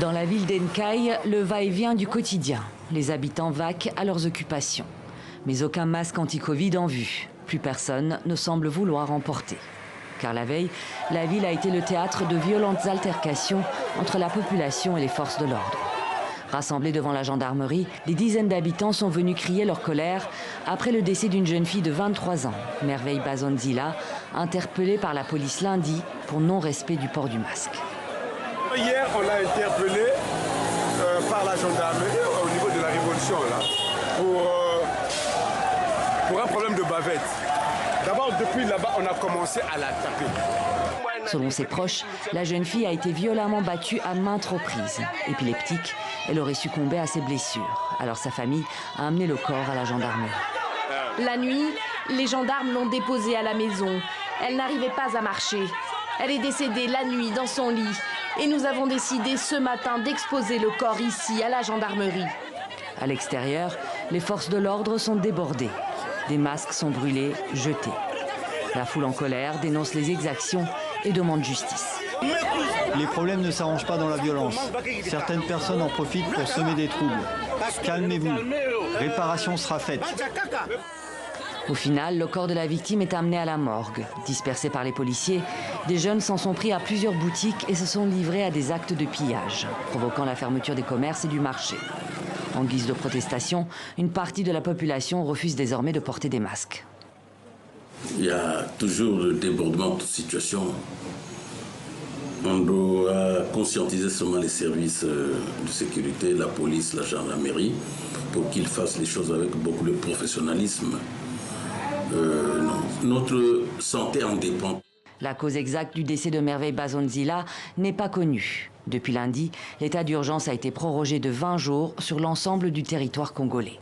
Dans la ville d'Enkai, le va-et-vient du quotidien. Les habitants vaquent à leurs occupations. Mais aucun masque anti-Covid en vue. Plus personne ne semble vouloir en porter. Car la veille, la ville a été le théâtre de violentes altercations entre la population et les forces de l'ordre. Rassemblés devant la gendarmerie, des dizaines d'habitants sont venus crier leur colère après le décès d'une jeune fille de 23 ans, Merveille Bazonzila, interpellée par la police lundi pour non-respect du port du masque. Hier, on l'a interpellé par la gendarmerie au niveau de la Révolution là, pour un problème de bavette. D'abord, depuis là-bas, on a commencé à la taper. Selon ses proches, la jeune fille a été violemment battue à maintes reprises. Épileptique, elle aurait succombé à ses blessures. Alors sa famille a amené le corps à la gendarmerie. La nuit, les gendarmes l'ont déposée à la maison. Elle n'arrivait pas à marcher. Elle est décédée la nuit dans son lit. Et nous avons décidé ce matin d'exposer le corps ici, à la gendarmerie. À l'extérieur, les forces de l'ordre sont débordées. Des masques sont brûlés, jetés. La foule en colère dénonce les exactions et demande justice. Les problèmes ne s'arrangent pas dans la violence. Certaines personnes en profitent pour semer des troubles. Calmez-vous. Réparation sera faite. Au final, le corps de la victime est amené à la morgue. Dispersés par les policiers, des jeunes s'en sont pris à plusieurs boutiques et se sont livrés à des actes de pillage, provoquant la fermeture des commerces et du marché. En guise de protestation, une partie de la population refuse désormais de porter des masques. Il y a toujours le débordement de toute situation. On doit conscientiser seulement les services de sécurité, la police, la gendarmerie, pour qu'ils fassent les choses avec beaucoup de professionnalisme. Notre santé en dépend. La cause exacte du décès de Merveille Bazonzila n'est pas connue. Depuis lundi, l'état d'urgence a été prorogé de 20 jours sur l'ensemble du territoire congolais.